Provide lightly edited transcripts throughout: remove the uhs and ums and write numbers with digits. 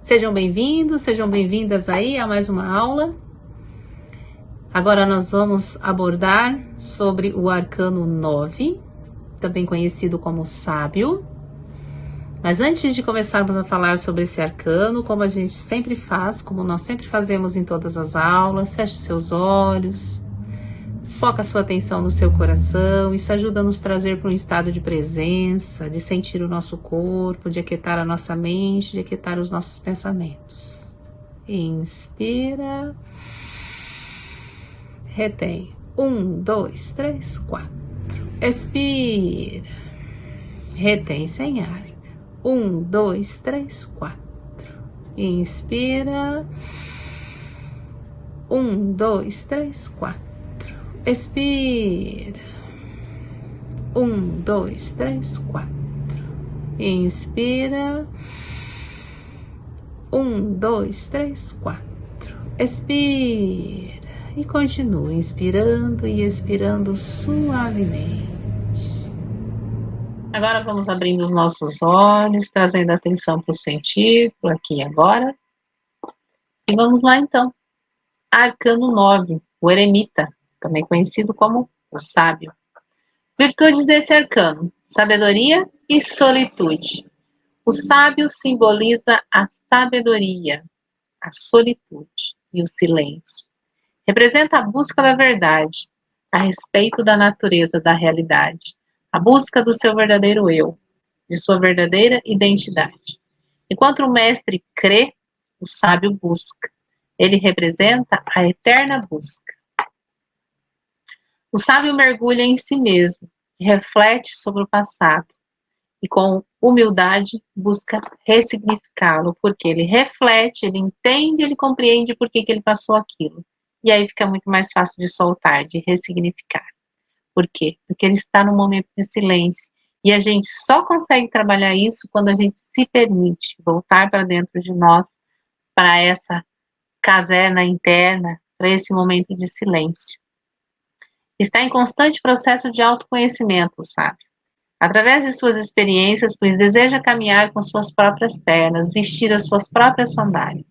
Sejam bem-vindos, sejam bem-vindas aí a mais uma aula. Agora nós vamos abordar sobre o arcano 9, também conhecido como sábio. Mas antes de começarmos a falar sobre esse arcano, como a gente sempre faz, como nós sempre fazemos em todas as aulas, feche seus olhos, foca sua atenção no seu coração. Isso ajuda a nos trazer para um estado de presença, de sentir o nosso corpo, de aquietar a nossa mente, de aquietar os nossos pensamentos. Inspira. Retém. 1, 2, 3, 4. Expira. Retém sem ar. 1, 2, 3, 4. Inspira. 1, 2, 3, 4. Expira. 1, 2, 3, 4. Inspira. 1, 2, 3, 4. Expira. E continue inspirando e expirando suavemente. Agora vamos abrindo os nossos olhos, trazendo atenção para o sentir, por aqui e agora. E vamos lá então. Arcano 9, o eremita, também conhecido como o sábio. Virtudes desse arcano: sabedoria e solitude. O sábio simboliza a sabedoria, a solitude e o silêncio. Representa a busca da verdade, a respeito da natureza da realidade, a busca do seu verdadeiro eu, de sua verdadeira identidade. Enquanto o mestre crê, o sábio busca. Ele representa a eterna busca. O sábio mergulha em si mesmo, reflete sobre o passado e com humildade busca ressignificá-lo, porque ele reflete, ele entende, ele compreende por que ele passou aquilo. E aí fica muito mais fácil de soltar, de ressignificar. Por quê? Porque ele está no momento de silêncio. E a gente só consegue trabalhar isso quando a gente se permite voltar para dentro de nós, para essa caserna interna, para esse momento de silêncio. Está em constante processo de autoconhecimento, sabe? Através de suas experiências, pois deseja caminhar com suas próprias pernas, vestir as suas próprias sandálias.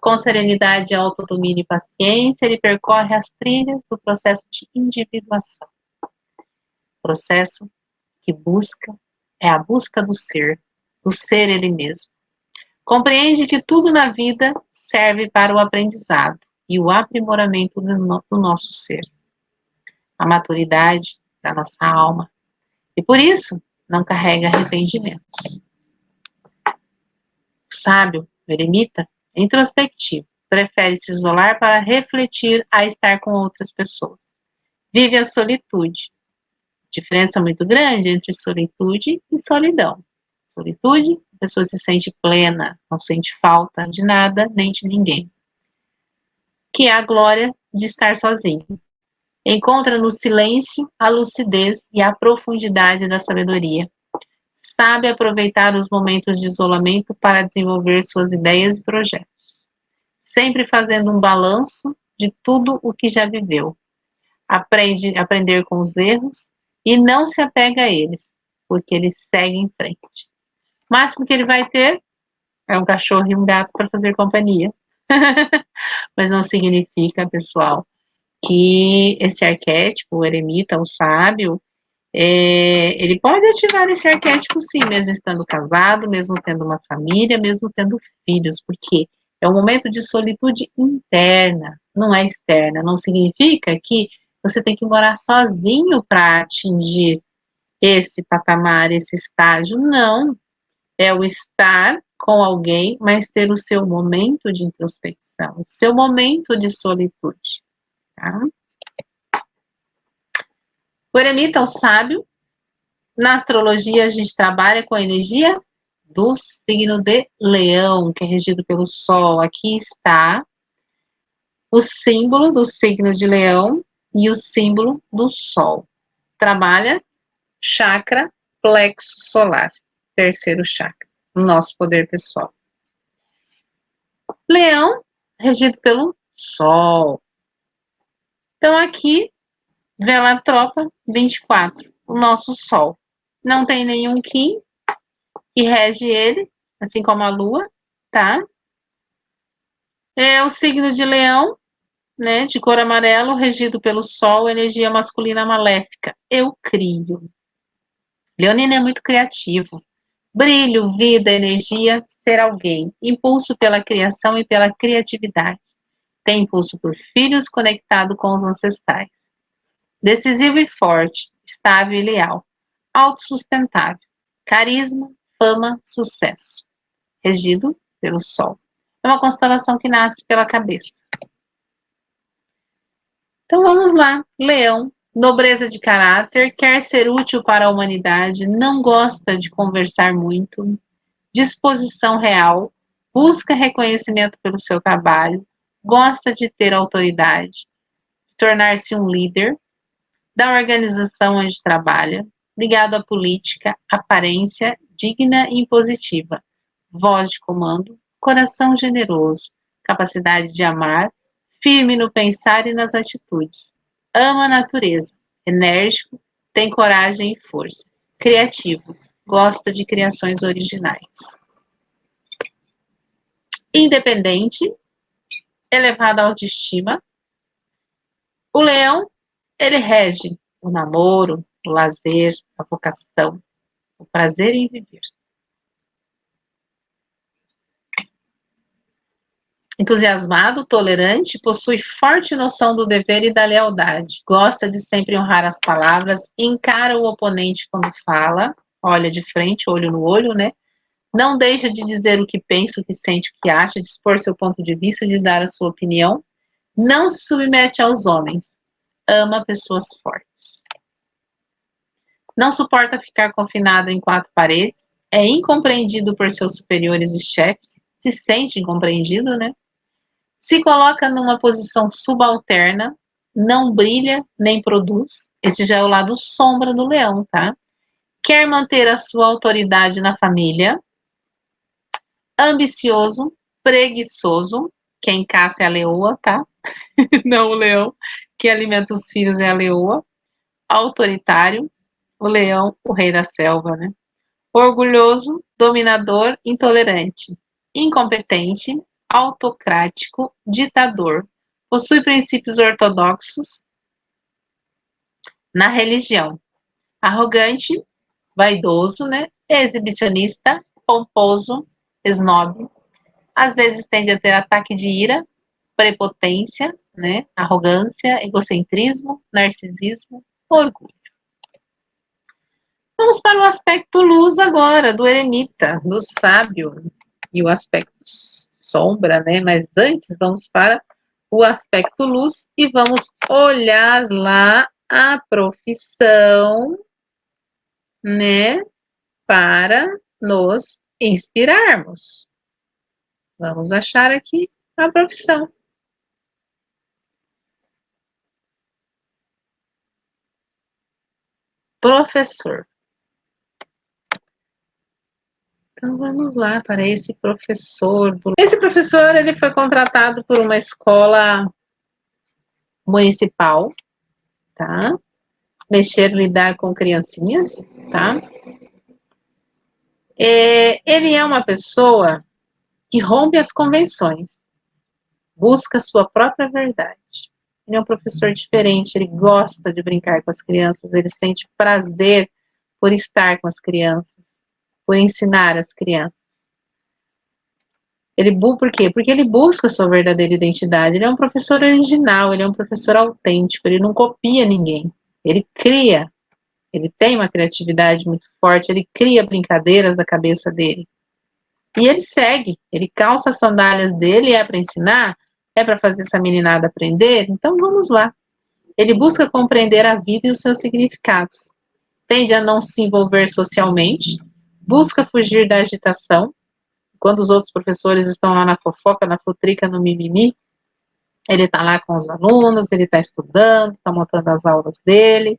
Com serenidade, autodomínio e paciência, ele percorre as trilhas do processo de individuação. O processo que busca é a busca do ser ele mesmo. Compreende que tudo na vida serve para o aprendizado e o aprimoramento do nosso ser, a maturidade da nossa alma, e por isso não carrega arrependimentos. O sábio, o eremita, é introspectivo, prefere se isolar para refletir a estar com outras pessoas. Vive a solitude. Diferença muito grande entre solitude e solidão. Solitude, a pessoa se sente plena, não sente falta de nada nem de ninguém. Que é a glória de estar sozinho. Encontra no silêncio a lucidez e a profundidade da sabedoria. Sabe aproveitar os momentos de isolamento para desenvolver suas ideias e projetos. Sempre fazendo um balanço de tudo o que já viveu. Aprender com os erros e não se apega a eles, porque ele segue em frente. O máximo que ele vai ter é um cachorro e um gato para fazer companhia. Mas não significa, pessoal, que esse arquétipo, o eremita, o sábio, ele pode ativar esse arquétipo sim, mesmo estando casado, mesmo tendo uma família, mesmo tendo filhos, porque é um momento de solitude interna, não é externa. Não significa que você tem que morar sozinho para atingir esse patamar, esse estágio. Não. É o estar com alguém, mas ter o seu momento de introspecção, o seu momento de solitude. Tá? O eremita, o sábio, na astrologia a gente trabalha com a energia do signo de Leão, que é regido pelo Sol. Aqui está o símbolo do signo de Leão e o símbolo do Sol. Trabalha chakra plexo solar, terceiro chakra, no nosso poder pessoal. Leão, regido pelo Sol. Então aqui, vela tropa 24, o nosso Sol. Não tem nenhum Kim que rege ele, assim como a Lua, tá? É o signo de Leão, né, de cor amarelo, regido pelo Sol, energia masculina maléfica. Eu crio. Leonino é muito criativo. Brilho, vida, energia, ser alguém. Impulso pela criação e pela criatividade. Tem impulso por filhos conectado com os ancestrais. Decisivo e forte, estável e leal. Autossustentável. Carisma, fama, sucesso. Regido pelo Sol. É uma constelação que nasce pela cabeça. Então vamos lá. Leão, nobreza de caráter, quer ser útil para a humanidade, não gosta de conversar muito, disposição real, busca reconhecimento pelo seu trabalho, gosta de ter autoridade, tornar-se um líder da organização onde trabalha, ligado à política, aparência digna e impositiva, voz de comando, coração generoso, capacidade de amar, firme no pensar e nas atitudes, ama a natureza, enérgico, tem coragem e força, criativo, gosta de criações originais, independente, elevada autoestima. O leão, ele rege o namoro, o lazer, a vocação, o prazer em viver. Entusiasmado, tolerante, possui forte noção do dever e da lealdade. Gosta de sempre honrar as palavras, encara o oponente quando fala, olha de frente, olho no olho, né? Não deixa de dizer o que pensa, o que sente, o que acha, de expor seu ponto de vista, de dar a sua opinião. Não se submete aos homens. Ama pessoas fortes. Não suporta ficar confinado em quatro paredes. É incompreendido por seus superiores e chefes. Se sente incompreendido, né? Se coloca numa posição subalterna, não brilha nem produz. Esse já é o lado sombra do leão, tá? Quer manter a sua autoridade na família. Ambicioso, preguiçoso. Quem caça é a leoa, tá? Não o leão. Quem alimenta os filhos é a leoa. Autoritário, o leão, o rei da selva, né? Orgulhoso, dominador, intolerante. Incompetente, autocrático, ditador. Possui princípios ortodoxos na religião. Arrogante, vaidoso, né? Exibicionista, pomposo, snob. Às vezes tende a ter ataque de ira, prepotência, né? Arrogância, egocentrismo, narcisismo, orgulho. Vamos para o aspecto luz agora, do eremita, do sábio, e o aspecto sombra, né? Mas antes vamos para o aspecto luz e vamos olhar lá a profissão, né? Para nos inspirarmos. Vamos achar aqui a profissão. Professor. Então vamos lá para esse professor. Esse professor ele foi contratado por uma escola municipal, tá? Lidar com criancinhas, tá? Ele é uma pessoa que rompe as convenções, busca a sua própria verdade. Ele é um professor diferente, ele gosta de brincar com as crianças, ele sente prazer por estar com as crianças, por ensinar as crianças. Por quê? Porque ele busca a sua verdadeira identidade. Ele é um professor original, ele é um professor autêntico, ele não copia ninguém. Ele cria, ele tem uma criatividade muito forte, ele cria brincadeiras na cabeça dele. E ele segue, ele calça as sandálias dele, é para ensinar, é para fazer essa meninada aprender, então vamos lá. Ele busca compreender a vida e os seus significados. Tende a não se envolver socialmente, busca fugir da agitação. Quando os outros professores estão lá na fofoca, na futrica, no mimimi, ele está lá com os alunos, ele está estudando, está montando as aulas dele,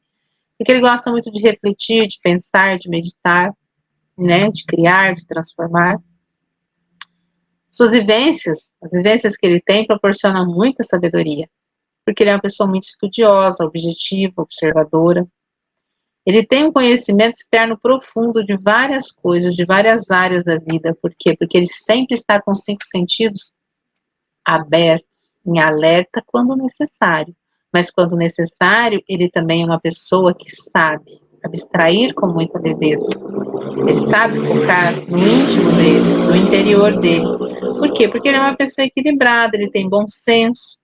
porque ele gosta muito de refletir, de pensar, de meditar, né, de criar, de transformar. Suas vivências, as vivências que ele tem, proporcionam muita sabedoria, porque ele é uma pessoa muito estudiosa, objetiva, observadora. Ele tem um conhecimento externo profundo de várias coisas, de várias áreas da vida. Por quê? Porque ele sempre está com 5 sentidos abertos, em alerta quando necessário. Mas quando necessário, ele também é uma pessoa que sabe abstrair com muita leveza. Ele sabe focar no íntimo dele, no interior dele. Por quê? Porque ele é uma pessoa equilibrada, ele tem bom senso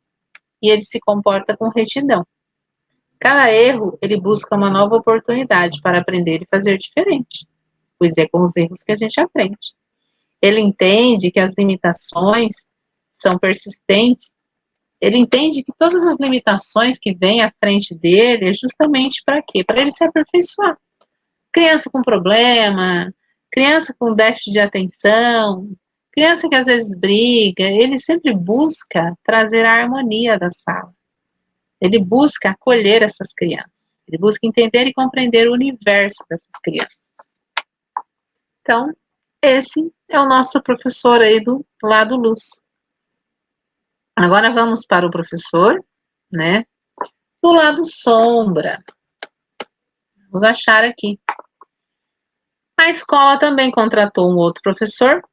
e ele se comporta com retidão. Cada erro, ele busca uma nova oportunidade para aprender e fazer diferente, pois é com os erros que a gente aprende. Ele entende que as limitações são persistentes. Ele entende que todas as limitações que vêm à frente dele é justamente para quê? Para ele se aperfeiçoar. Criança com problema, criança com déficit de atenção, criança que às vezes briga, ele sempre busca trazer a harmonia da sala. Ele busca acolher essas crianças. Ele busca entender e compreender o universo dessas crianças. Então, esse é o nosso professor aí do lado luz. Agora vamos para o professor, né, do lado sombra. Vamos achar aqui. A escola também contratou um outro professor,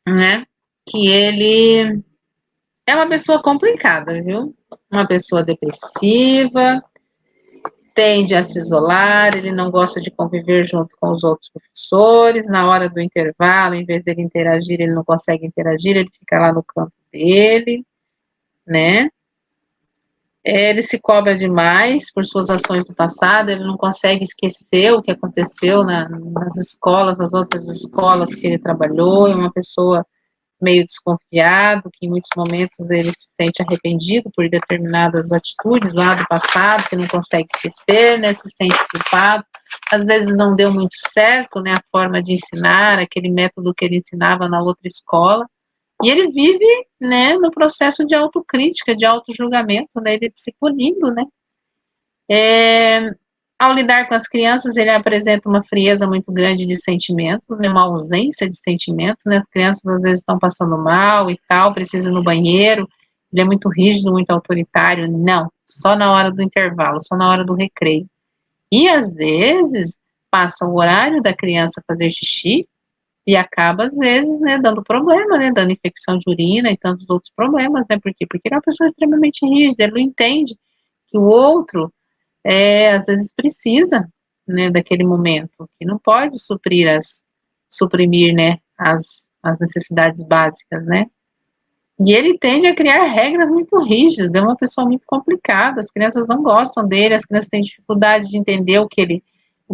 né, que ele é uma pessoa complicada, viu? Uma pessoa depressiva, tende a se isolar, ele não gosta de conviver junto com os outros professores. Na hora do intervalo, em vez dele interagir, ele não consegue interagir, ele fica lá no canto dele, né? Ele se cobra demais por suas ações do passado, ele não consegue esquecer o que aconteceu nas escolas, nas outras escolas que ele trabalhou, é uma pessoa meio desconfiado, que em muitos momentos ele se sente arrependido por determinadas atitudes lá do passado, que não consegue esquecer, né, se sente culpado. Às vezes não deu muito certo, né, a forma de ensinar, aquele método que ele ensinava na outra escola. E ele vive, né, no processo de autocrítica, de autojulgamento, né, ele se punindo, né. Ao lidar com as crianças, ele apresenta uma frieza muito grande de sentimentos, né, uma ausência de sentimentos, né, as crianças às vezes estão passando mal e tal, precisam ir no banheiro, ele é muito rígido, muito autoritário, não, só na hora do intervalo, só na hora do recreio. E às vezes, passa o horário da criança fazer xixi e acaba às vezes, né, dando problema, né, dando infecção de urina e tantos outros problemas, né, por quê? Porque ele é uma pessoa extremamente rígida, ele não entende que o outro às vezes precisa, né, daquele momento, que não pode suprimir, né, as necessidades básicas, né. E ele tende a criar regras muito rígidas, é uma pessoa muito complicada, as crianças não gostam dele, as crianças têm dificuldade de entender o que ele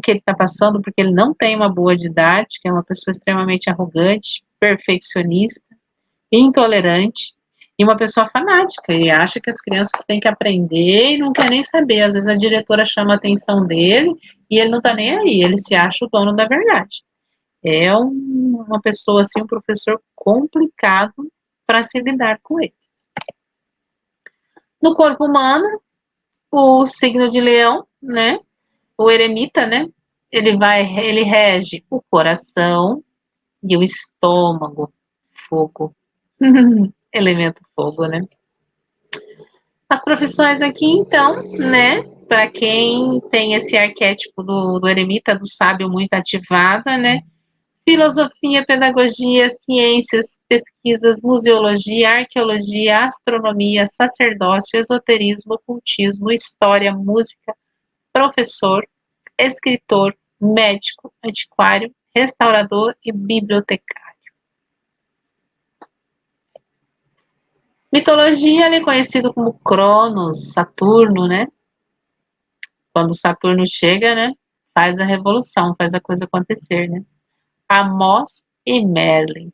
está passando, porque ele não tem uma boa didática, é uma pessoa extremamente arrogante, perfeccionista, intolerante, e uma pessoa fanática, ele acha que as crianças têm que aprender e não quer nem saber. Às vezes a diretora chama a atenção dele e ele não tá nem aí, ele se acha o dono da verdade. É uma pessoa, assim, um professor complicado para se lidar com ele. No corpo humano, o signo de leão, né, o eremita, né, ele rege o coração e o estômago, fogo. Elemento fogo, né? As profissões aqui, então, né, para quem tem esse arquétipo do eremita, do sábio muito ativada, né, filosofia, pedagogia, ciências, pesquisas, museologia, arqueologia, astronomia, sacerdócio, esoterismo, ocultismo, história, música, professor, escritor, médico, antiquário, restaurador e bibliotecário. Mitologia, ele é conhecido como Cronos, Saturno, né? Quando Saturno chega, né? Faz a revolução, faz a coisa acontecer, né? Amós e Merlin.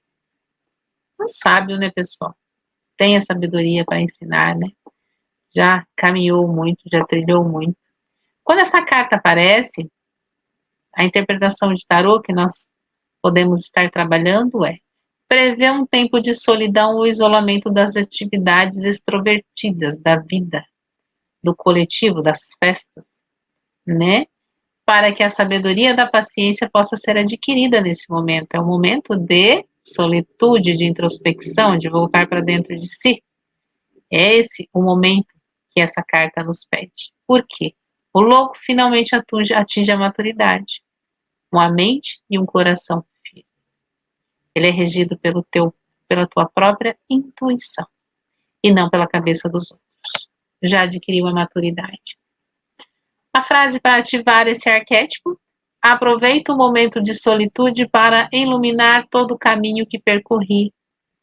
Um sábio, né, pessoal? Tem a sabedoria para ensinar, né? Já caminhou muito, já trilhou muito. Quando essa carta aparece, a interpretação de tarô que nós podemos estar trabalhando é prever um tempo de solidão ou isolamento das atividades extrovertidas da vida, do coletivo, das festas, né? Para que a sabedoria da paciência possa ser adquirida nesse momento. É um momento de solitude, de introspecção, de voltar para dentro de si. É esse o momento que essa carta nos pede. Por quê? O louco finalmente atinge a maturidade, uma mente e um coração firme. Ele é regido pelo teu pela tua própria intuição e não pela cabeça dos outros. Já adquiriu a maturidade. A frase para ativar esse arquétipo: aproveito o momento de solitude para iluminar todo o caminho que percorri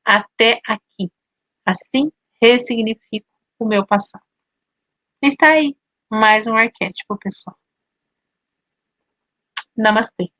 até aqui. Assim, ressignifico o meu passado. Está aí mais um arquétipo, pessoal. Namastê.